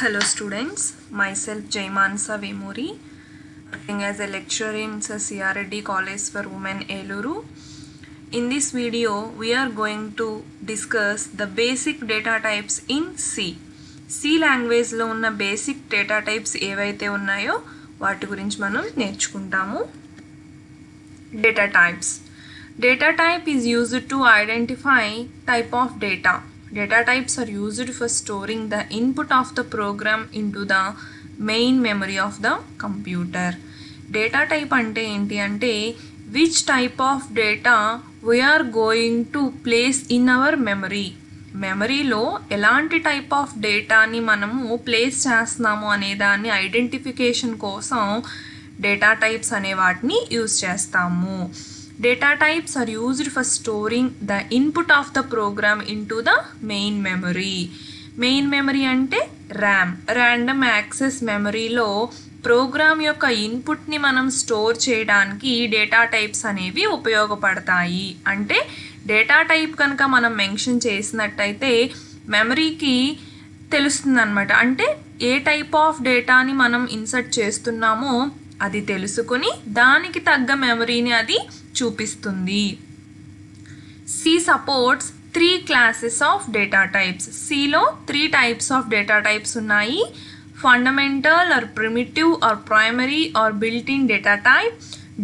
Hello students, myself Jaimansa Vemuri, working as a lecturer in CRD College for Women Eluru. In this video, we are going to discuss the basic data types in C. C language లో ఉన్న basic data types ఏవైతే ఉన్నాయో వాటి గురించి మనం నేర్చుకుంటాము. Data types. Data type is used to identify type of data. Data types are used for storing the input of the program into the main memory of the computer. Data type ante enti ante which type of data we are going to place in our memory. మెమరీలో ఎలాంటి type of డేటాని మనము place చేస్తున్నాము అనే దాన్ని identification కోసం data types అనే వాటిని యూజ్ చేస్తాము. Data types are used for storing the input of the program into the main memory. Main memory ante RAM, random access memory లో ప్రోగ్రామ్ యొక్క ఇన్పుట్ని మనం స్టోర్ చేయడానికి డేటా టైప్స్ అనేవి ఉపయోగపడతాయి. అంటే డేటా టైప్ కనుక మనం మెన్షన్ చేసినట్టయితే మెమరీకి తెలుస్తుంది అనమాట. అంటే ఏ టైప్ ఆఫ్ డేటాని మనం ఇన్సర్ట్ చేస్తున్నామో అది తెలుసుకుని దానికి తగ్గ మెమరీని అది చూపిస్తుంది. C supports 3 classes of data types. Cలో 3 types of data types ఉన్నాయి. Fundamental or primitive or primary or built-in data type,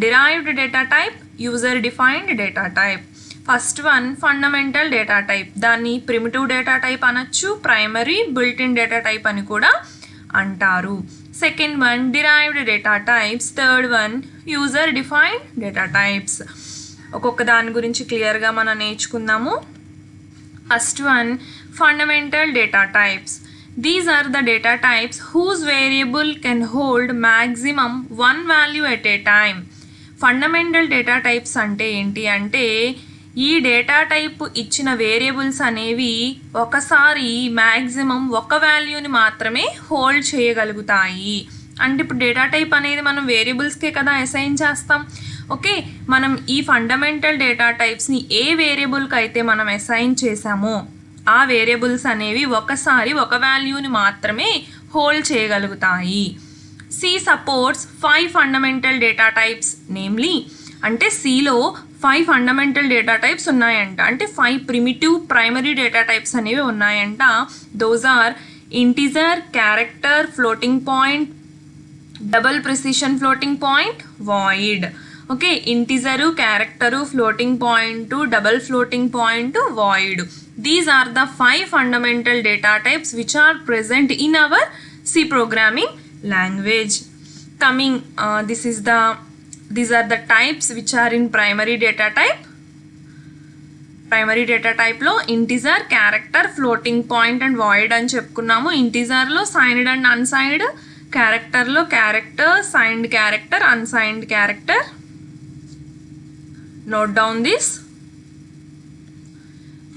derived data type, user-defined data type. First one fundamental data type. దాన్ని primitive data type అనొచ్చు, primary, built-in data type అని కూడా అంటారు. Second one derived data types. Third one user defined data types. ఒక్కొక్క దాని గురించి క్లియర్గా మనం నేర్చుకుందాము. First one fundamental data types. These are the data types whose variable can hold maximum one value at a time. Fundamental data types అంటే ఏంటి అంటే ఈ డేటా టైప్ ఇచ్చిన వేరియబుల్స్ అనేవి ఒకసారి మ్యాక్సిమం ఒక వాల్యూని మాత్రమే హోల్డ్ చేయగలుగుతాయి. అంటే ఇప్పుడు డేటా టైప్ అనేది మనం వేరియబుల్స్కే కదా అసైన్ చేస్తాం. ఓకే, మనం ఈ ఫండమెంటల్ డేటా టైప్స్ని ఏ వేరియబుల్కి అయితే మనం అసైన్ చేసామో ఆ వేరియబుల్స్ అనేవి ఒకసారి ఒక వాల్యూని మాత్రమే hold చేయగలుగుతాయి. C supports 5 fundamental data types, namely అంటే Cలో 5 ఫండమెంటల్ డేటా టైప్స్ ఉన్నాయంట. అంటే 5 ప్రిమిటివ్ ప్రైమరీ డేటా టైప్స్ అనేవి ఉన్నాయంట. Those are integer, character, floating point, double precision floating point, void. Okay, integer, character, floating point, double floating point, void. These are the 5 fundamental data types which are present in our C programming language. Coming these are the types which are in primary data type. Primary data type లో integer, character, floating point and void అని చెప్పుకున్నాము. ఇంటిజర్లో signed and unsigned, క్యారెక్టర్లో character, signed character, unsigned character. Note down this.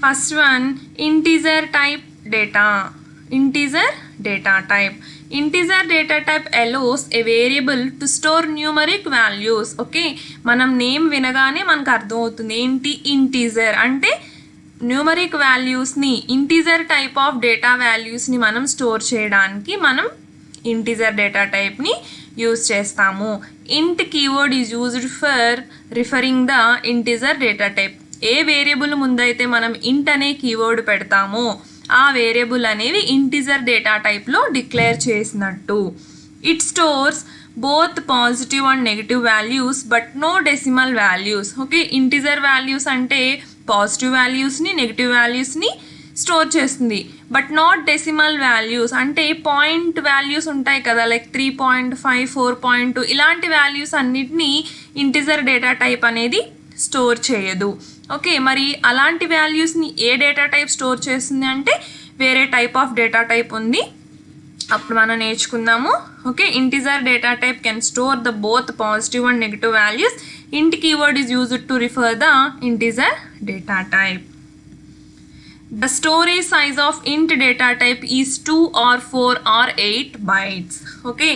First one integer type data. Integer data type. Integer data type allows a variable to store numeric values. Okay, మనం name వినగానే మనకు అర్థమవుతుంది ఏంటి integer అంటే numeric వాల్యూస్ని, integer type of data వాల్యూస్ని మనం store చేయడానికి మనం ఇంటీజర్ డేటా టైప్ని యూజ్ చేస్తాము. Int keyword is used for referring the integer data type. ఏ వేరియబుల్ ముందైతే మనం ఇంట్ అనే కీవర్డ్ పెడతామో ఆ వేరియబుల్ అనేవి ఇంటిజర్ డేటా టైప్లో డిక్లేర్ చేసినట్టు. It stores both positive and negative values but no decimal values. Okay, integer values అంటే పాజిటివ్ వాల్యూస్ని, నెగిటివ్ వాల్యూస్ని స్టోర్ చేస్తుంది. బట్ నాట్ డెసిమల్ వాల్యూస్ అంటే పాయింట్ వాల్యూస్ ఉంటాయి కదా, లైక్ 3.5, 4.2 ఇలాంటి వాల్యూస్ అన్నిటినీ ఇంటిజర్ డేటా టైప్ అనేది స్టోర్ చేయదు. ఓకే, మరి అలాంటి వాల్యూస్ని ఏ డేటా టైప్ స్టోర్ చేస్తుంది అంటే వేరే టైప్ ఆఫ్ డేటా టైప్ ఉంది, అప్పుడు మనం నేర్చుకుందాము. Okay, integer data type can store the both positive and negative values. Int keyword is used to refer the integer data type. The storage size of int data type is 2 or 4 or 8 bytes. Okay,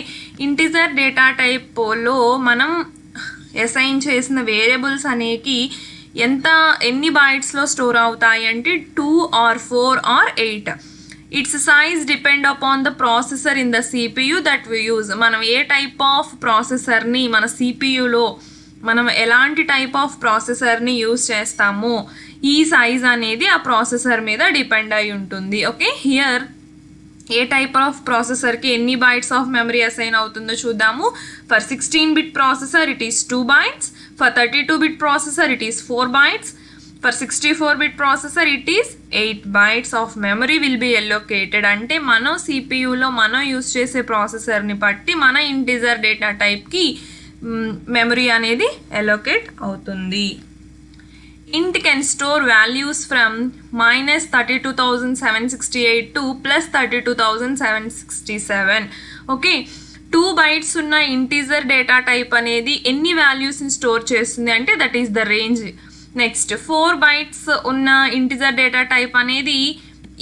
integer data టైప్లో మనం assign చేసిన variables అనేకి ఎన్ని బైట్స్లో store అవుతాయి అంటే 2 or 4 or 8. It's size depend upon the processor in the CPU that we use. మనం ఏ type of ప్రాసెసర్ని మన CPUలో మనం ఎలాంటి టైప్ ఆఫ్ ప్రాసెసర్ని యూజ్ చేస్తామో ఈ సైజ్ అనేది ఆ ప్రాసెసర్ మీద డిపెండ్ అయి ఉంటుంది. ఓకే, హియర్ ఏ టైప్ ఆఫ్ ప్రాసెసర్కి ఎన్ని బైట్స్ ఆఫ్ మెమరీ అసైన్ అవుతుందో చూద్దాము. For 16-bit processor it is 2 bytes, for 32-bit processor it is 4 bytes, for 64-bit processor it is 8 bytes of memory will be allocated. అంటే మనం CPUలో మనం use చేసే ప్రాసెసర్ని బట్టి మన ఇంటిజర్ డేటా టైప్కి మెమరీ అనేది ఎలోకేట్ అవుతుంది. int can store values from -32,768 to +32,767. Okay, 2 bytes ఉన్న ఇంటీజర్ డేటా టైప్ అనేది ఎన్ని వాల్యూస్ని స్టోర్ చేస్తుంది అంటే that is the range. Next 4 bytes ఉన్న ఇంటీజర్ డేటా టైప్ అనేది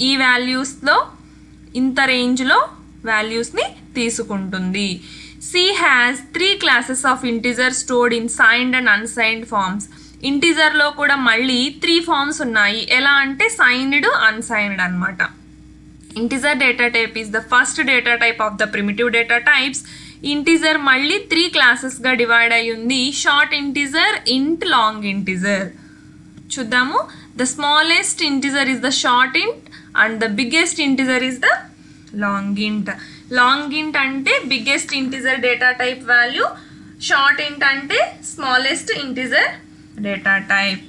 ఈ వాల్యూస్లో ఇంత రేంజ్లో వాల్యూస్ని తీసుకుంటుంది. C has 3 classes of integer stored in signed and unsigned forms. ఇంటీజర్లో కూడా మళ్ళీ 3 ఫార్మ్స్ ఉన్నాయి. ఎలా అంటే సైన్డ్, అన్సైన్డ్ అనమాట. Integer data type is the first data type of the primitive data types. Integer మళ్ళీ 3 క్లాసెస్గా డివైడ్ అయి ఉంది. Short integer, int, long integer. చూద్దాము. The smallest integer is the short int and the biggest integer is the long int. Long int అంటే biggest integer data type value, short int అంటే smallest integer data type.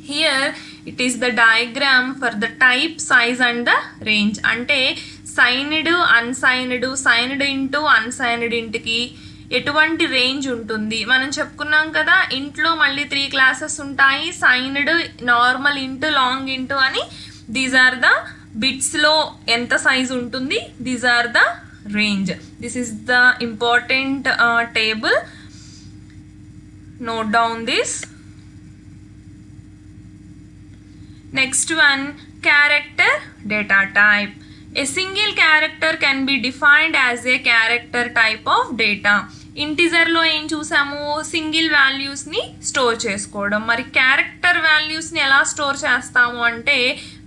Here it is the diagram for the type, size and the range. అంటే signed, unsigned, signed into unsigned ఇంట్కి ఎటువంటి range ఉంటుంది మనం చెప్పుకున్నాం కదా. ఇంట్లో మళ్ళీ 3 క్లాసెస్ ఉంటాయి, signed, normal int, long int అని. దీస్ ఆర్ ద బిట్స్లో ఎంత సైజ్ ఉంటుంది, these are the range. This is the important table. Note down this. Next one, character data type. A single character can be defined as a character type of data. ఇంటిజర్లో ఏం చూసాము, single వాల్యూస్ని store చేసుకోవడం. మరి character వాల్యూస్ని ఎలా store చేస్తాము అంటే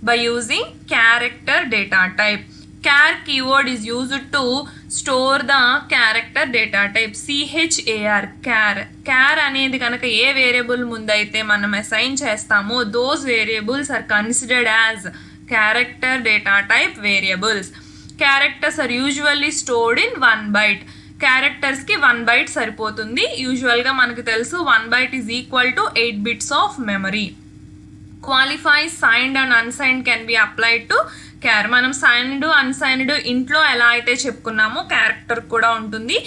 by using character data type. char keyword is used to store the character data type. char char అనేది కనుక ఏ వేరియబుల్ ముందైతే మనం అసైన్ చేస్తామో those variables are considered as character data type variables. Characters are usually stored in 1 byte. క్యారెక్టర్స్కి 1 byte సరిపోతుంది. యూజువల్గా మనకు తెలుసు 1 byte is equal to 8 bits of memory. Qualifies signed and unsigned can be applied to char. మనం signed, unsigned ఇంట్లో ఎలా అయితే చెప్పుకున్నామో character కూడా ఉంటుంది.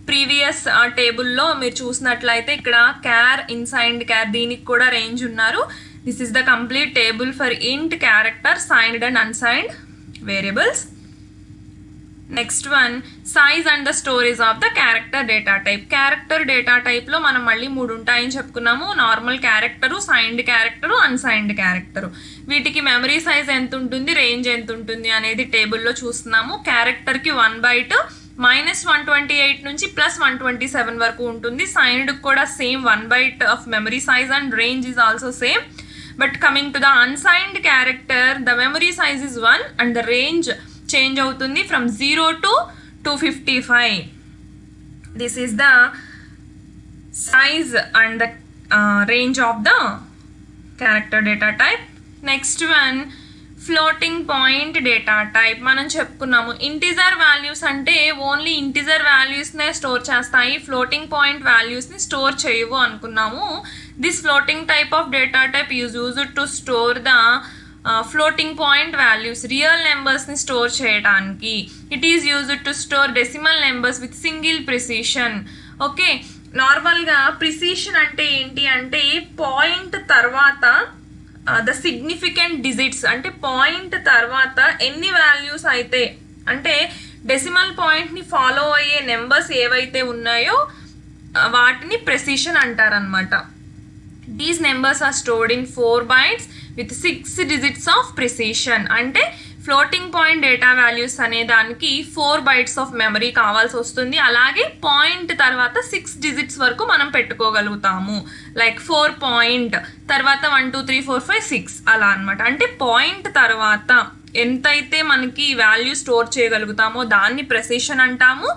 ప్రీవియస్ టేబుల్లో మీరు చూసినట్లయితే ఇక్కడ క్యార్, ఇన్సైన్డ్, క్యార్ దీనికి కూడా రేంజ్ ఉన్నారు. This is the complete table for ఇంట్, character, signed and unsigned variables. Next one, size and the storage of the character data type. Character data టైప్లో మనం మళ్ళీ 3 ఉంటాయని చెప్పుకున్నాము. Normal character, signed character, unsigned character. వీటికి memory size ఎంత ఉంటుంది, range ఎంత ఉంటుంది అనేది టేబుల్లో చూస్తున్నాము. క్యారెక్టర్కి 1 byte -128 నుంచి +127 వరకు ఉంటుంది. సైన్డ్కి కూడా same 1 byte of memory size and range is also same. But coming to the unsigned character, the memory size is 1 and the range change అవుతుంది from 0 to 255. This is the size and the range of the character data type. Next one, floating point data type. మనం చెప్పుకున్నాము integer values అంటే only integer వాల్యూస్నే store చేస్తాయి, floating point వాల్యూస్ని store చేయవు అనుకున్నాము. This floating type of data type is used to store the floating point values, real నెంబర్స్ని store చేయడానికి. It is used to store decimal numbers with single precision. Okay, నార్మల్గా precision అంటే ఏంటి అంటే point తర్వాత ద సిగ్నిఫికెంట్ డిజిట్స్, అంటే point తర్వాత ఎన్ని వాల్యూస్ అయితే, అంటే డెసిమల్ పాయింట్ని ఫాలో అయ్యే నెంబర్స్ ఏవైతే ఉన్నాయో వాటిని ప్రెసిషన్ అంటారనమాట. These numbers are stored in 4 bytes with 6 digits of precision. అంటే ఫ్లోటింగ్ పాయింట్ డేటా వాల్యూస్ అనే దానికి 4 bytes ఆఫ్ మెమరీ కావాల్సి వస్తుంది. అలాగే పాయింట్ తర్వాత 6 digits వరకు మనం పెట్టుకోగలుగుతాము. లైక్ 4 పాయింట్ తర్వాత 1 2 3 4 5 6 అలా అనమాట. అంటే పాయింట్ తర్వాత ఎంతైతే మనకి వాల్యూ స్టోర్ చేయగలుగుతామో దాన్ని ప్రెసిషన్ అంటాము.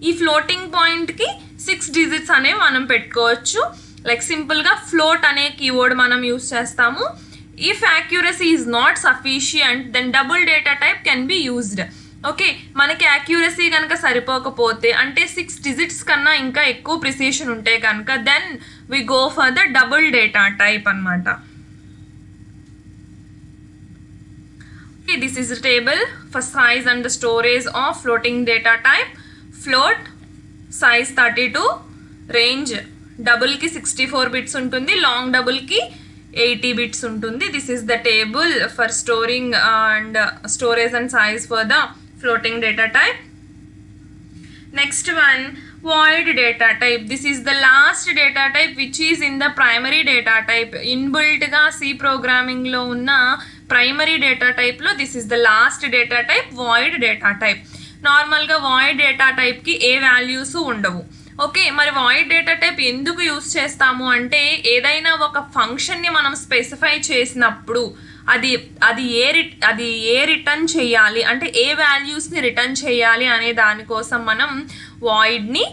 ఈ ఫ్లోటింగ్ పాయింట్కి 6 digits అనేవి మనం పెట్టుకోవచ్చు. లైక్ సింపుల్గా ఫ్లోట్ అనే కీవర్డ్ మనం యూస్ చేస్తాము. If accuracy is not sufficient, then double data type can be used. Okay, మనకి యాక్యురసీ కనుక సరిపోకపోతే అంటే 6 digits కన్నా ఇంకా ఎక్కువ ప్రిసిషన్ ఉంటే కనుక then we go for the double data type అనమాట. Okay, this is the table for size and the storage of floating data type. Float size 32, range డబుల్కి 64 bits ఉంటుంది, లాంగ్ డబుల్కి 80 bits ఉంటుంది. This is the table for storing and storage and size for the floating data type. Next one, void data type. This is the last data type which is in the primary data type. Inbuilt గా C programming లో ఉన్న primary data type లో this is the last data type, void data type. నార్మల్గా void data type కి ఏ values ఉండవు. Okay, మరి void data type ఎందుకు use చేస్తాము అంటే ఏదైనా ఒక ఫంక్షన్ని మనం స్పెసిఫై చేసినప్పుడు అది ఏ రిటర్న్ చేయాలి అంటే ఏ వాల్యూస్ని రిటర్న్ చేయాలి అనే దానికోసం మనం వాయిడ్ని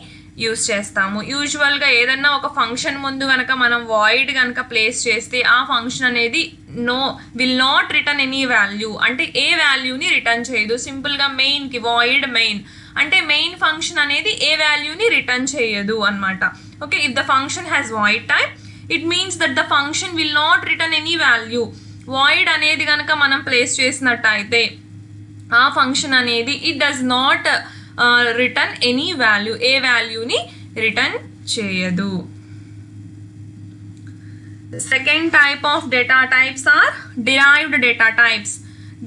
యూస్ చేస్తాము. యూజువల్గా ఏదన్నా ఒక ఫంక్షన్ ముందు కనుక మనం వాయిడ్ కనుక ప్లేస్ చేస్తే ఆ ఫంక్షన్ అనేది will not return any value అంటే ఏ వాల్యూని రిటర్న్ చేయదు. సింపుల్గా మెయిన్కి వాయిడ్ మెయిన్ అంటే మెయిన్ ఫంక్షన్ అనేది ఏ వాల్యూని రిటర్న్ చేయదు అనమాట. Okay, if the function has void type it means that the function will not return any value. Void అనేది కనుక మనం ప్లేస్ చేసినట్టయితే ఆ ఫంక్షన్ అనేది it does not return any value, ఏ వాల్యూని రిటర్న్ చేయదు. Second type of data types are derived data types.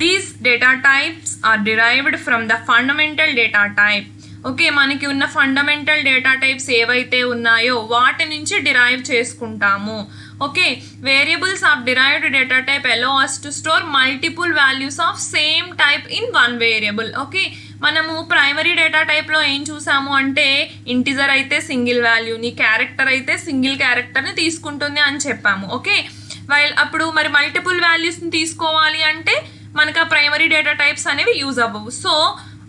These data types are derived from the fundamental data type. Okay, మనకి ఉన్న ఫండమెంటల్ డేటా టైప్స్ ఏవైతే ఉన్నాయో వాటి నుంచి డిరైవ్ చేసుకుంటాము. Okay, variables of derived data type allow us to store multiple values of same type in one variable. Okay, మనము primary data టైప్లో ఏం చూసాము అంటే ఇంటిజర్ అయితే సింగిల్ వాల్యూని, క్యారెక్టర్ అయితే సింగిల్ క్యారెక్టర్ని తీసుకుంటుంది అని చెప్పాము. ఓకే, అప్పుడు మరి మల్టిపుల్ వాల్యూస్ని తీసుకోవాలి అంటే మనకు ఆ ప్రైమరీ డేటా టైప్స్ అనేవి యూజ్ అవ్వవు. సో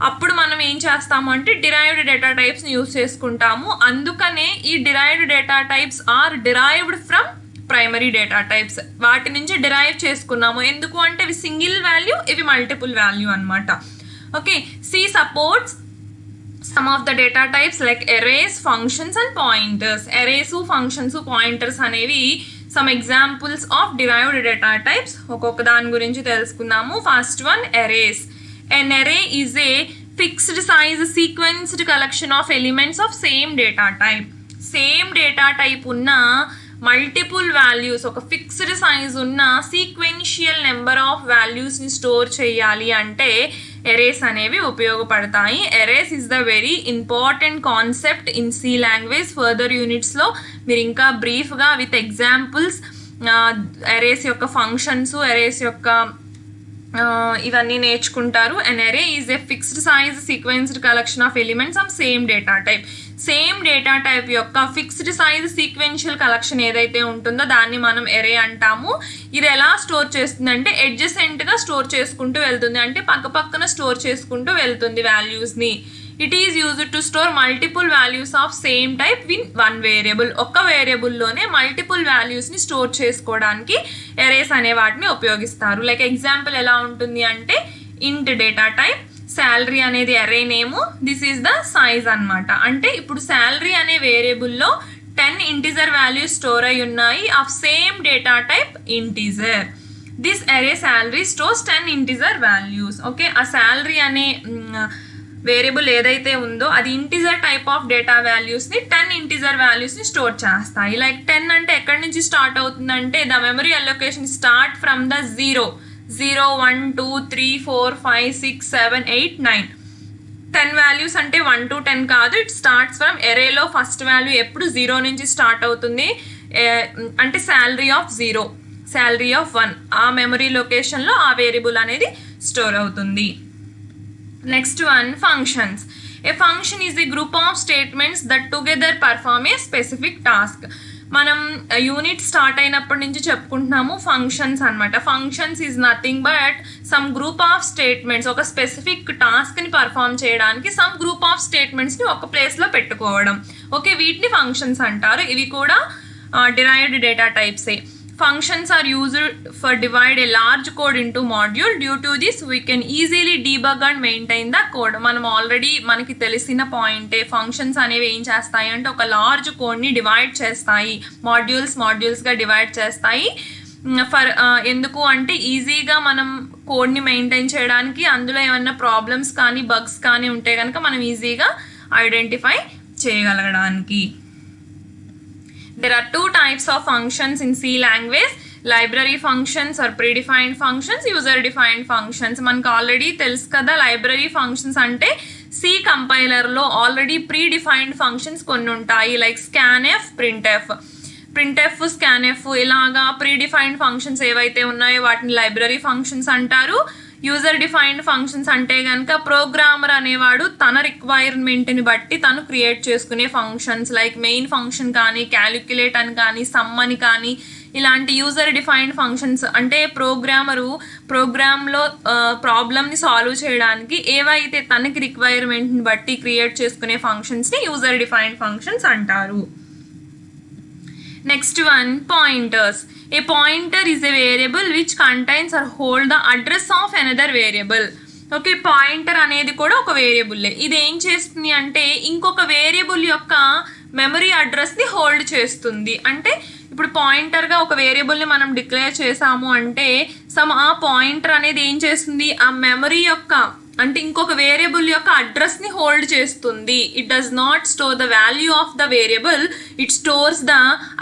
అప్పుడు మనం ఏం చేస్తాము అంటే డిరైవ్డ్ డేటా టైప్స్ని యూజ్ చేసుకుంటాము. అందుకనే ఈ derived data types are derived from primary data types. వాటి నుంచి డిరైవ్ చేసుకున్నాము. ఎందుకు అంటే ఇవి సింగిల్ వాల్యూ, ఇవి మల్టిపుల్ వాల్యూ అనమాట. Okay, C supports some of the data types like arrays, functions and pointers. Arrays, functions, pointers అనేవి some examples of derived data types. ఒక్కొక్క దాని గురించి తెలుసుకుందాము. First one, arrays. An array is a fixed size sequenced collection of elements of same data type. Same data type ఉన్న multiple values, ఒక fixed size ఉన్న sequential number of వాల్యూస్ని store చేయాలి అంటే ఎరేస్ అనేవి ఉపయోగపడతాయి. Arrays is the very important concept in C language. Further యూనిట్స్లో మీరు ఇంకా బ్రీఫ్గా విత్ ఎగ్జాంపుల్స్ ఎరేస్ యొక్క ఫంక్షన్స్, ఎరేస్ యొక్క ఇవన్నీ నేర్చుకుంటారు. An array is a fixed size sequenced collection of elements of same data type. Same data type యొక్క fixed size sequential collection ఏదైతే ఉంటుందో దాన్ని మనం ఎరే అంటాము. ఇది ఎలా స్టోర్ చేస్తుందంటే అడ్జసెంట్గా స్టోర్ చేసుకుంటూ వెళ్తుంది, అంటే పక్క పక్కన స్టోర్ చేసుకుంటూ వెళ్తుంది వాల్యూస్ని. It is used to store multiple values of same type in one variable. ఒక్క వేరియబుల్లోనే మల్టిపుల్ వాల్యూస్ని స్టోర్ చేసుకోవడానికి ఎరేస్ అనే వాటిని ఉపయోగిస్తారు. లైక్ ఎగ్జాంపుల్ ఎలా ఉంటుంది అంటే ఇంట్ డేటా టైప్, శాలరీ అనేది అరే నేము, దిస్ ఈజ్ ద సైజ్ అనమాట. అంటే ఇప్పుడు శాలరీ అనే వేరియబుల్లో 10 ఇంటిజర్ వాల్యూస్ స్టోర్ అయి ఉన్నాయి of same data type integer. This array salary stores 10 integer values. Okay, ఆ శాలరీ అనే వేరియబుల్ ఏదైతే ఉందో అది ఇంటిజర్ టైప్ ఆఫ్ డేటా వాల్యూస్ని 10 ఇంటిజర్ వాల్యూస్ని స్టోర్ చేస్తాయి. లైక్ 10 అంటే ఎక్కడి నుంచి స్టార్ట్ అవుతుందంటే the memory allocation start from the 0 1 2 3 4 5 6 7 8 9. 10 values అంటే 1 to 10 కాదు, ఇట్ స్టార్ట్స్ ఫ్రమ్ ఎరేలో ఫస్ట్ వాల్యూ ఎప్పుడు 0 నుంచి స్టార్ట్ అవుతుంది అంటే శాలరీ ఆఫ్ 0, శాలరీ ఆఫ్ 1 ఆ మెమరీ లొకేషన్లో ఆ వేరియబుల్ అనేది స్టోర్ అవుతుంది. Next one functions. A function is a group of statements that together perform A specific task. మనం యూనిట్ స్టార్ట్ అయినప్పటి నుంచి చెప్పుకుంటున్నాము ఫంక్షన్స్ అనమాట. Functions is nothing but some group of statements, ఒక స్పెసిఫిక్ టాస్క్ని పర్ఫామ్ చేయడానికి some group of స్టేట్మెంట్స్ని ఒక ప్లేస్లో పెట్టుకోవడం. Okay, వీటిని ఫంక్షన్స్ అంటారు. ఇవి కూడా derived data types. Functions are used for divide a large code into module. Due to this we can easily debug and maintain the code. మనం already మనకి తెలిసిన పాయింటే, ఫంక్షన్స్ అనేవి ఏం చేస్తాయి అంటే ఒక లార్జ్ కోడ్ని డివైడ్ చేస్తాయి, మాడ్యూల్స్గా డివైడ్ చేస్తాయి. ఎందుకు అంటే ఈజీగా మనం కోడ్ని మెయింటైన్ చేయడానికి, అందులో ఏమన్నా ప్రాబ్లమ్స్ కానీ బగ్స్ కానీ ఉంటే కనుక మనం ఈజీగా identify చేయగలగడానికి. There are two types of functions in C language: library functions or predefined functions, user defined functions. మనకు ఆల్రెడీ తెలుసు కదా, లైబ్రరీ ఫంక్షన్స్ అంటే C కంపైలర్లో ఆల్రెడీ ప్రీడిఫైన్డ్ ఫంక్షన్స్ కొన్ని ఉంటాయి, లైక్ స్కాన్ఎఫ్, ప్రింట్ఎఫ్, స్కాన్ఎఫ్, ఇలాగా ప్రీడిఫైన్డ్ ఫంక్షన్స్ ఏవైతే ఉన్నాయో వాటిని లైబ్రరీ ఫంక్షన్స్ అంటారు. యూజర్ డిఫైన్డ్ ఫంక్షన్స్ అంటే కనుక ప్రోగ్రామర్ అనేవాడు తన రిక్వైర్మెంట్ని బట్టి తను క్రియేట్ చేసుకునే ఫంక్షన్స్, లైక్ మెయిన్ ఫంక్షన్ కానీ, క్యాలిక్యులేట్ అని కానీ, సమ్ అని కానీ, ఇలాంటి యూజర్ డిఫైన్డ్ ఫంక్షన్స్ అంటే ప్రోగ్రామ్లో ప్రాబ్లమ్ని సాల్వ్ చేయడానికి ఏవైతే తనకి రిక్వైర్మెంట్ని బట్టి క్రియేట్ చేసుకునే ఫంక్షన్స్ని యూజర్ డిఫైన్డ్ ఫంక్షన్స్ అంటారు. Next one, pointers. A pointer is a variable which contains or hold the address of another variable. Okay, pointer అనేది కూడా ఒక వేరియబుల్లే. ఇది ఏం చేస్తుంది అంటే ఇంకొక వేరియబుల్ యొక్క మెమరీ అడ్రస్ని హోల్డ్ చేస్తుంది. అంటే ఇప్పుడు పాయింటర్గా ఒక వేరియబుల్ని మనం డిక్లేర్ చేసాము అంటే ఆ పాయింటర్ అనేది ఏం చేస్తుంది, ఆ మెమరీ యొక్క అంటే ఇంకొక వేరియబుల్ యొక్క అడ్రస్ని హోల్డ్ చేస్తుంది. It does not store the value of the variable, it stores the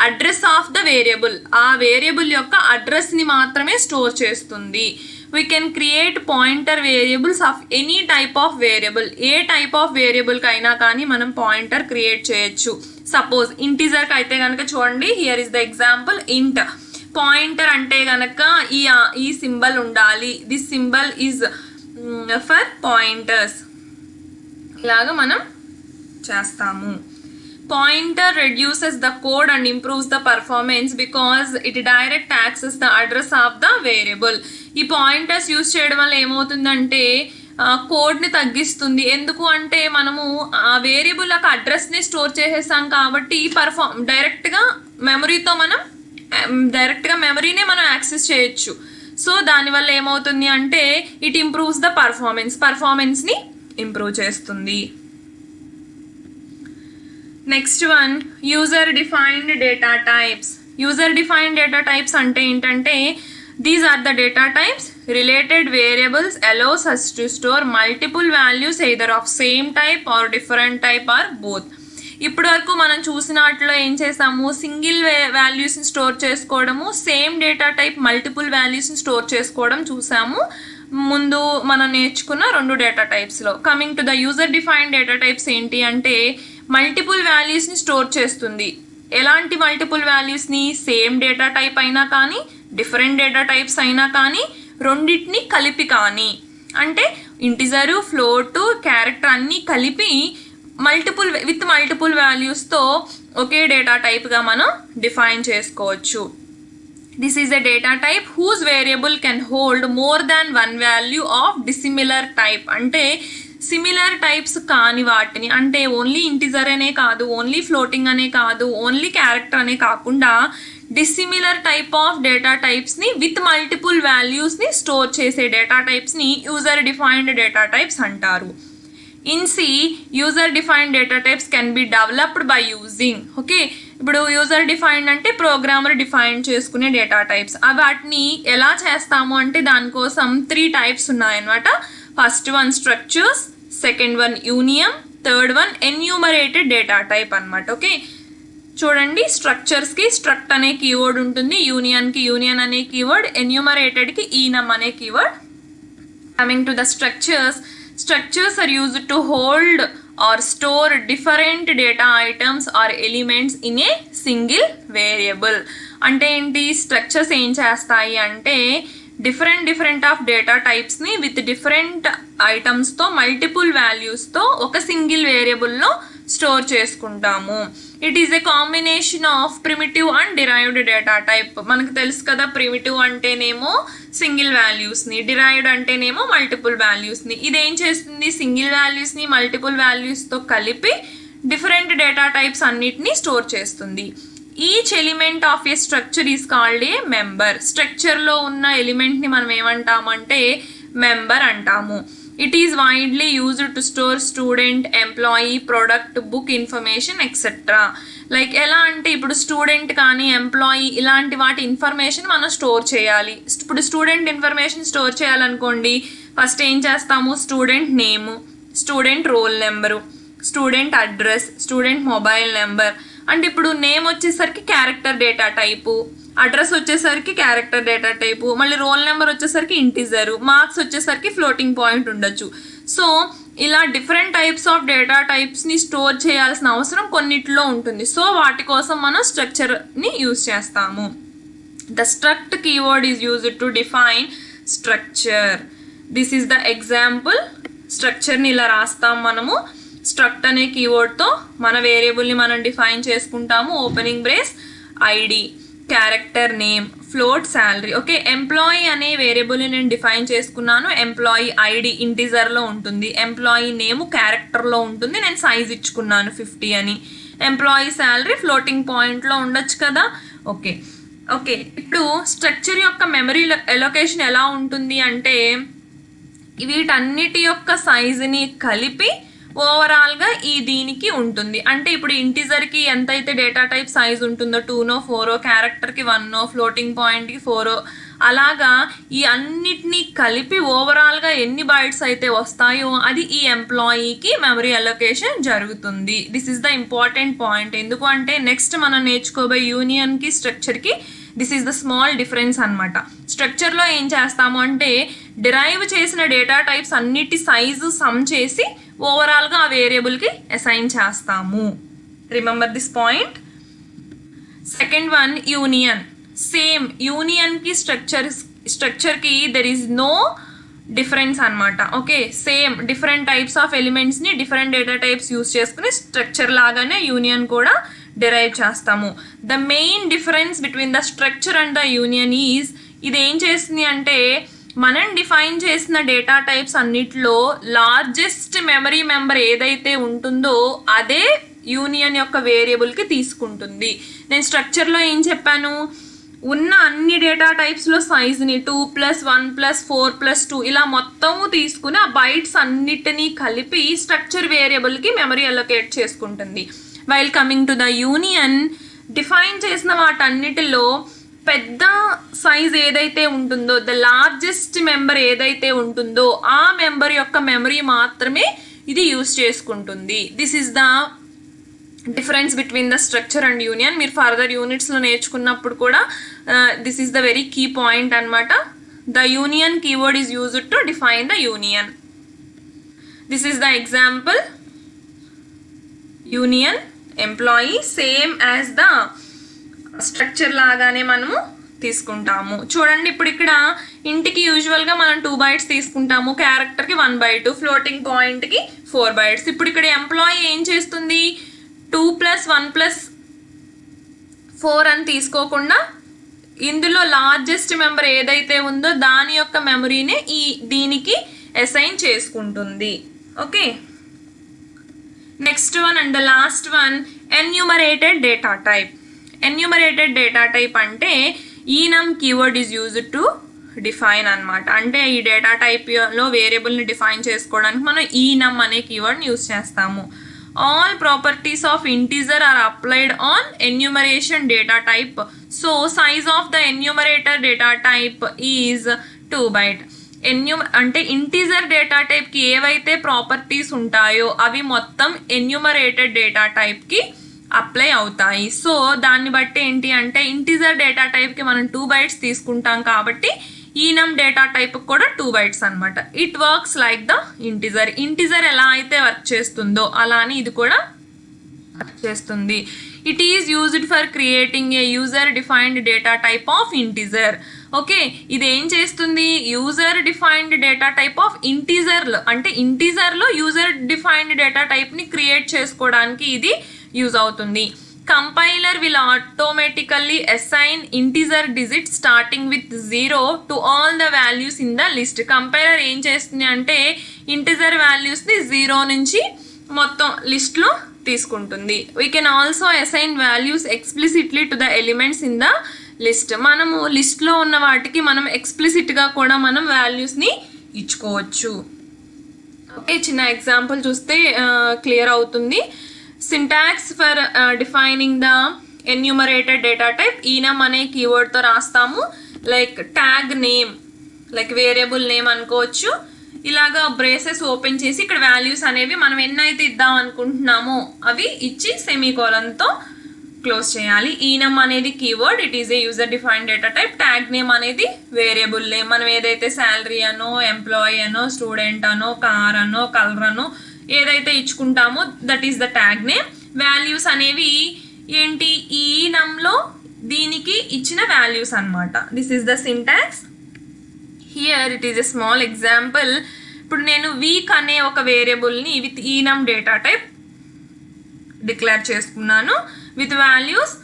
address of the variable. ఆ వేరియబుల్ యొక్క అడ్రస్ని మాత్రమే స్టోర్ చేస్తుంది. We can create pointer variables of any type of variable. ఏ టైప్ ఆఫ్ వేరియబుల్కి అయినా కానీ మనం పాయింటర్ క్రియేట్ చేయొచ్చు. సపోజ్ ఇంటీజర్కి అయితే కనుక చూడండి, here is the example int. Pointer అంటే కనుక ఈ సింబల్ ఉండాలి, this symbol is for pointers, ఇలాగా మనం చేస్తాము. Pointer reduces the code and improves the performance because it direct access the address of the variable. ఈ పాయింటర్స్ యూజ్ చేయడం వల్ల ఏమవుతుందంటే కోడ్ని తగ్గిస్తుంది. ఎందుకు అంటే మనము ఆ వేరియబుల్ యొక్క అడ్రస్ని స్టోర్ చేసేసాం కాబట్టి డైరెక్ట్గా మెమరీనే మనం యాక్సెస్ చేయొచ్చు. సో దానివల్ల ఏమవుతుంది అంటే ఇట్ ఇంప్రూవ్స్ ద పర్ఫార్మెన్స్ని ఇంప్రూవ్ చేస్తుంది. Next one, user defined data types. User defined data types అంటే ఏంటంటే these are the data types related variables allows us to store multiple values either of same type or different type or both. ఇప్పటి వరకు మనం చూసినట్లో ఏం చేసాము, single వాల్యూస్ని store చేసుకోవడము, same data type multiple వాల్యూస్ని స్టోర్ చేసుకోవడం చూసాము ముందు మనం నేర్చుకున్న రెండు డేటా టైప్స్లో. Coming to the user defined data types ఏంటి అంటే మల్టిపుల్ వాల్యూస్ని స్టోర్ చేస్తుంది. ఎలాంటి మల్టిపుల్ వాల్యూస్ని, సేమ్ డేటా టైప్ అయినా కానీ, డిఫరెంట్ డేటా టైప్స్ అయినా కానీ, రెండింటిని కలిపి కానీ, అంటే ఇంటిజరు, ఫ్లోటు, క్యారెక్టర్ అన్నీ కలిపి మల్టిపుల్ వాల్యూస్తో ఒకే డేటా టైప్గా మనం డిఫైన్ చేసుకోవచ్చు. This is a data type whose variable can hold more than one value of dissimilar type. అంటే సిమిలర్ టైప్స్ కాని వాటిని, అంటే ఓన్లీ ఇంటిజర్ అనే కాదు, ఓన్లీ ఫ్లోటింగ్ అనే కాదు, ఓన్లీ క్యారెక్టర్ అనే కాకుండా డిసిమిలర్ టైప్ ఆఫ్ డేటా టైప్స్ని విత్ మల్టిపుల్ వాల్యూస్ని స్టోర్ చేసే డేటా టైప్స్ని యూజర్ డిఫైన్డ్ డేటా టైప్స్ అంటారు. In C, user defined data types can be developed by using, okay, ఇప్పుడు యూజర్ డిఫైన్డ్ అంటే ప్రోగ్రామర్ డిఫైన్ చేసుకునే డేటా టైప్స్. వాటిని ఎలా చేస్తాము అంటే దానికోసం 3 టైప్స్ ఉన్నాయన్నమాట. First one structures, second one union, third one enumerated data type అనమాట. ఓకే, చూడండి, స్ట్రక్చర్స్కి స్ట్రక్ట్ అనే కీవర్డ్ ఉంటుంది, యూనియన్కి యూనియన్ అనే కీవర్డ్, ఎన్యూమరేటెడ్కి ఈనమ్ అనే keyword. Coming to the Structures are used to hold or store different data items or elements in a single variable. అంటే ఏంటి, structures ఏం చేస్తాయి అంటే డిఫరెంట్ ఆఫ్ డేటా టైప్స్ని విత్ డిఫరెంట్ ఐటమ్స్తో మల్టిపుల్ వాల్యూస్తో ఒక సింగిల్ వేరియబుల్లో స్టోర్ చేసుకుంటాము. It is a combination of primitive and derived data type. మనకు తెలుసు కదా, ప్రిమిటివ్ అంటేనేమో సింగిల్ వాల్యూస్ని, డిరైవ్డ్ అంటేనేమో మల్టిపుల్ వాల్యూస్ని. ఇదేం చేస్తుంది, సింగిల్ వాల్యూస్ని మల్టిపుల్ వాల్యూస్తో కలిపి డిఫరెంట్ డేటా టైప్స్ అన్నిటినీ స్టోర్ చేస్తుంది. Each element of a structure is called a member. స్ట్రక్చర్లో ఉన్న ఎలిమెంట్ని మనం ఏమంటామంటే మెంబర్ అంటాము. It is widely used to store student, employee, product, book information etcetera. Like ఎలా అంటే ఇప్పుడు స్టూడెంట్ కానీ ఎంప్లాయీ ఇలాంటి వాటి ఇన్ఫర్మేషన్ మనం స్టోర్ చేయాలి. ఇప్పుడు స్టూడెంట్ ఇన్ఫర్మేషన్ స్టోర్ చేయాలనుకోండి, ఫస్ట్ ఏం చేస్తాము, student name, student roll number, student address, student mobile number. అంటే ఇప్పుడు నేమ్ వచ్చేసరికి క్యారెక్టర్ డేటా టైపు, అడ్రస్ వచ్చేసరికి క్యారెక్టర్ డేటా టైపు, మళ్ళీ రోల్ నెంబర్ వచ్చేసరికి ఇంటిజరు, మార్క్స్ వచ్చేసరికి ఫ్లోటింగ్ పాయింట్ ఉండొచ్చు. సో ఇలా డిఫరెంట్ టైప్స్ ఆఫ్ డేటా టైప్స్ని స్టోర్ చేయాల్సిన అవసరం కొన్నిట్లో ఉంటుంది. సో వాటి కోసం మనం స్ట్రక్చర్ని యూజ్ చేస్తాము. The struct keyword is used to define structure. This is the example. స్ట్రక్చర్ని ఇలా రాస్తాం మనము. స్ట్రక్ట్ అనే కీవర్డ్తో మన వేరియబుల్ని మనం డిఫైన్ చేసుకుంటాము. Opening brace, ID, character name, float, salary. Okay, employee అనే వేరియబుల్ని నేను డిఫైన్ చేసుకున్నాను. ఎంప్లాయీ ఐడి ఇంటిజర్లో ఉంటుంది, ఎంప్లాయీ నేమ్ క్యారెక్టర్లో ఉంటుంది, నేను సైజ్ ఇచ్చుకున్నాను 50 అని. ఎంప్లాయీ శాలరీ ఫ్లోటింగ్ పాయింట్లో ఉండొచ్చు కదా. ఓకే, ఇప్పుడు స్ట్రక్చర్ యొక్క మెమరీ ఎలొకేషన్ ఎలా ఉంటుంది అంటే వీటన్నిటి యొక్క సైజుని కలిపి ఓవరాల్గా దీనికి ఉంటుంది. అంటే ఇప్పుడు ఇంటిజర్కి ఎంతైతే డేటా టైప్ సైజ్ ఉంటుందో 2నో 4, క్యారెక్టర్కి 1, ఫ్లోటింగ్ పాయింట్కి 4, అలాగా ఈ అన్నిటినీ కలిపి ఓవరాల్గా ఎన్ని బైట్స్ అయితే వస్తాయో అది ఈ ఎంప్లాయీకి మెమరీ అలొకేషన్ జరుగుతుంది. This is the important point. ఎందుకు అంటే నెక్స్ట్ మనం నేర్చుకోబోయే యూనియన్కి స్ట్రక్చర్కి this is the small difference అనమాట. స్ట్రక్చర్లో ఏం చేస్తాము అంటే డిరైవ్ చేసిన డేటా టైప్స్ అన్నిటి సైజు సమ్ చేసి ఓవరాల్గా ఆ వేరియబుల్కి అసైన్ చేస్తాము. Remember this point. Second one, union. Same యూనియన్కి స్ట్రక్చర్కి దెర్ ఈజ్ నో డిఫరెన్స్ అనమాట. Okay, same different types of ఎలిమెంట్స్ని డిఫరెంట్ డేటా టైప్స్ యూస్ చేసుకుని స్ట్రక్చర్ లాగానే యూనియన్ కూడా డిరైవ్ చేస్తాము. The main difference between the structure and the union is, ఇది ఏం చేస్తుంది అంటే మనం డిఫైన్ చేసిన డేటా టైప్స్ అన్నిట్లో లార్జెస్ట్ మెమరీ మెంబర్ ఏదైతే ఉంటుందో అదే యూనియన్ యొక్క వేరియబుల్కి తీసుకుంటుంది. నేను స్ట్రక్చర్లో ఏం చెప్పాను, ఉన్న అన్ని డేటా టైప్స్లో సైజ్ని 2+1+4+2 ఇలా మొత్తము తీసుకుని ఆ బైట్స్ అన్నిటినీ కలిపి స్ట్రక్చర్ వేరియబుల్కి మెమరీ అలొకేట్ చేసుకుంటుంది. While coming to the union, define చేసిన వాటన్నిటిలో పెద్ద సైజ్ ఏదైతే ఉంటుందో, ద లార్జెస్ట్ మెంబర్ ఏదైతే ఉంటుందో ఆ మెంబర్ యొక్క మెమరీ మాత్రమే ఇది యూజ్ చేసుకుంటుంది. This is the difference between the structure and union. మీరు ఫర్దర్ యూనిట్స్లో నేర్చుకున్నప్పుడు కూడా this is the very key point అనమాట. The union keyword is used to define the union. This is the example. Union, employee same as the structure లాగానే మనము తీసుకుంటాము. చూడండి, ఇప్పుడు ఇక్కడ ఇంటికి యూజువల్గా మనం 2 బైట్స్ తీసుకుంటాము, క్యారెక్టర్కి 1/2, ఫ్లోటింగ్ పాయింట్కి 4 బైట్స్. ఇప్పుడు ఇక్కడ ఎంప్లాయీ ఏం చేస్తుంది, 2+1+4 అని తీసుకోకుండా ఇందులో లార్జెస్ట్ మెంబర్ ఏదైతే ఉందో దాని యొక్క మెమరీనే దీనికి అసైన్ చేసుకుంటుంది. Okay, next one and the last one, enumerated data type. Enumerated data type అంటే enum keyword is used to define అనమాట. అంటే ఈ డేటా టైప్లో వేరియబుల్ని డిఫైన్ చేసుకోవడానికి మనం enum అనే కీవర్డ్ని యూజ్ చేస్తాము. All properties of integer are applied on enumeration data type. So size of the enumerator data type is 2 byte. అంటే ఇంటీజర్ డేటా టైప్కి ఏవైతే ప్రాపర్టీస్ ఉంటాయో అవి మొత్తం ఎన్యూమరేటెడ్ డేటా టైప్కి అప్లై అవుతాయి. సో దాన్ని బట్టి ఏంటి అంటే ఇంటీజర్ డేటా టైప్కి మనం 2 bytes తీసుకుంటాం కాబట్టి enum డేటా టైప్ కూడా 2 bytes అనమాట. It works like the integer. Integer ఎలా అయితే వర్క్ చేస్తుందో అలానే ఇది కూడా చేస్తుంది. It is used for creating a user defined data type of integer. Okay, ఇది ఏం చేస్తుంది? User defined data type of ఇంటిజర్లో, అంటే ఇంటిజర్లో యూజర్ డిఫైన్డ్ డేటా టైప్ని క్రియేట్ చేసుకోవడానికి ఇది యూజ్ అవుతుంది. Compiler will automatically assign integer digit starting with 0 to all the values in the list. Compiler ఏం చేస్తుంది అంటే ఇంటిజర్ వాల్యూస్ని 0 నుంచి మొత్తం లిస్ట్లో తీసుకుంటుంది. We can also assign values explicitly to the elements in the list. మనము లిస్ట్లో ఉన్న వాటికి మనం ఎక్స్ప్లిసిట్గా కూడా మనం వాల్యూస్ని ఇచ్చుకోవచ్చు. ఓకే, చిన్న ఎగ్జాంపుల్ చూస్తే క్లియర్ అవుతుంది. Syntax for defining the enumerated data type enum అనే కీవర్డ్తో రాస్తాము. Like tag name, like variable name అనుకోవచ్చు. ఇలాగా బ్రేసెస్ ఓపెన్ చేసి ఇక్కడ వాల్యూస్ అనేవి మనం ఎన్నైతే ఇద్దాం అనుకుంటున్నామో అవి ఇచ్చి సెమీకోలన్తో క్లోజ్ చేయాలి. enum అనేది keyword, it is a user defined data type. Tag name అనేది వేరియబుల్ నేమ్. మనం ఏదైతే శాలరీ అనో, ఎంప్లాయీ అనో, స్టూడెంట్ అనో, కార్ అనో, కలర్ అనో ఏదైతే ఇచ్చుకుంటామో that is the tag name. Values అనేవి ఏంటి? ఈ enumలో దీనికి ఇచ్చిన వాల్యూస్ అన్నమాట. This is the syntax. Here it is a small example. ఇప్పుడు నేను వీక్ అనే ఒక వేరియబుల్ని with enum data type declare చేసుకున్నాను with values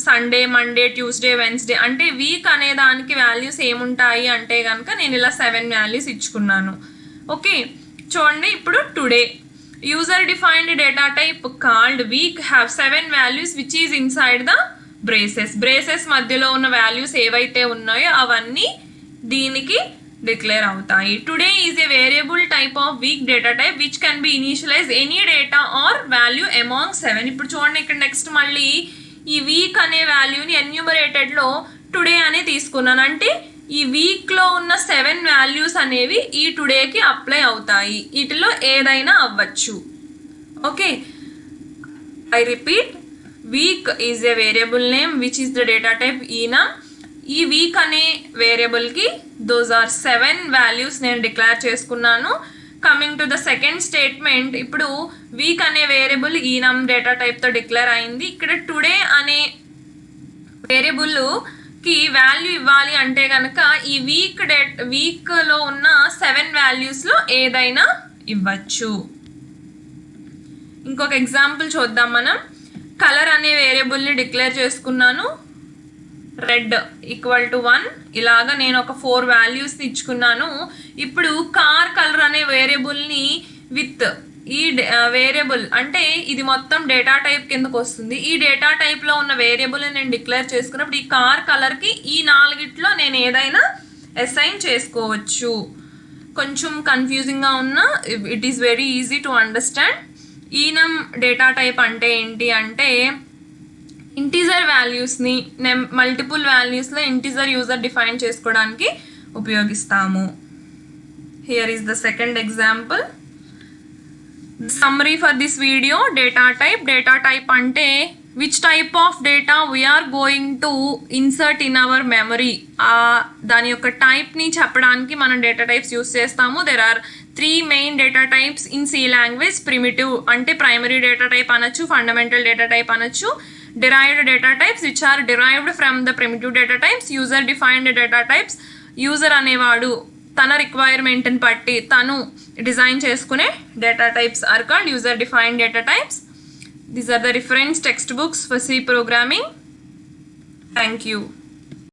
Sunday, Monday, Tuesday, Wednesday. అంటే వీక్ అనే దానికి వాల్యూస్ ఏముంటాయి అంటే కనుక నేను ఇలా 7 వాల్యూస్ ఇచ్చుకున్నాను. ఓకే, చూడండి ఇప్పుడు today user defined data type called week have 7 values which is inside the braces మధ్యలో ఉన్న వాల్యూస్ ఏవైతే ఉన్నాయో అవన్నీ దీనికి డిక్లేర్ అవుతాయి. Today is a variable type of week data type which can be initialize any data or value among 7. ఇప్పుడు చూడండి ఇక్కడ నెక్స్ట్ మళ్ళీ ఈ వీక్ అనే వాల్యూని ఎన్యూమరేటెడ్లో టుడే అని తీసుకున్నాను. అంటే ఈ వీక్లో ఉన్న 7 వాల్యూస్ అనేవి ఈ టుడేకి అప్లై అవుతాయి. వీటిలో ఏదైనా అవ్వచ్చు. Okay, I repeat, week is a variable name which is the data type enum. ఈ వీక్ అనే వేరియబుల్కి దోస్ ఆర్ 7 వాల్యూస్ నేను డిక్లేర్ చేసుకున్నాను. Coming to the second statement, ఇప్పుడు వీక్ అనే వేరియబుల్ enum డేటా టైప్తో డిక్లేర్ అయింది. ఇక్కడ టుడే అనే వేరియబుల్కి వాల్యూ ఇవ్వాలి అంటే కనుక ఈ వీక్లో ఉన్న 7 వాల్యూస్లో ఏదైనా ఇవ్వచ్చు. ఇంకొక ఎగ్జాంపుల్ చూద్దాం మనం. కలర్ అనే వేరియబుల్ని డిక్లేర్ చేసుకున్నాను. రెడ్ ఈక్వల్ టు 1 ఇలాగా నేను ఒక 4 వాల్యూస్ ఇచ్చుకున్నాను. ఇప్పుడు కార్ కలర్ అనే వేరియబుల్ని విత్ ఈ వేరియబుల్ అంటే ఇది మొత్తం డేటా టైప్ కిందకు వస్తుంది. ఈ డేటా టైప్లో ఉన్న వేరియబుల్ని నేను డిక్లేర్ చేసుకున్నప్పుడు ఈ కార్ కలర్కి ఈ 4గిట్లో నేను ఏదైనా అసైన్ చేసుకోవచ్చు. కొంచెం కన్ఫ్యూజింగ్గా ఉన్న it is very easy to understand. enum data type అంటే ఏంటి అంటే ఇంటిజర్ వాల్యూస్ని మల్టిపుల్ వాల్యూస్లో ఇంటిజర్ యూజర్ డిఫైన్ చేసుకోవడానికి ఉపయోగిస్తాము. Here is the second example. Summary for this video. Data type అంటే which type of data we are going to insert in our memory. దాని యొక్క టైప్ని చెప్పడానికి మనం డేటా టైప్స్ యూస్ చేస్తాము. There are 3 main data types in C language. Primitive అంటే primary data type అనొచ్చు, fundamental data type అనొచ్చు. derived data types which are derived from the primitive data types. user defined data types, user అనేవాడు తన requirement ని బట్టి తను design చేసుకునే data types are called user defined data types. These are the reference textbooks for C programming. Thank you.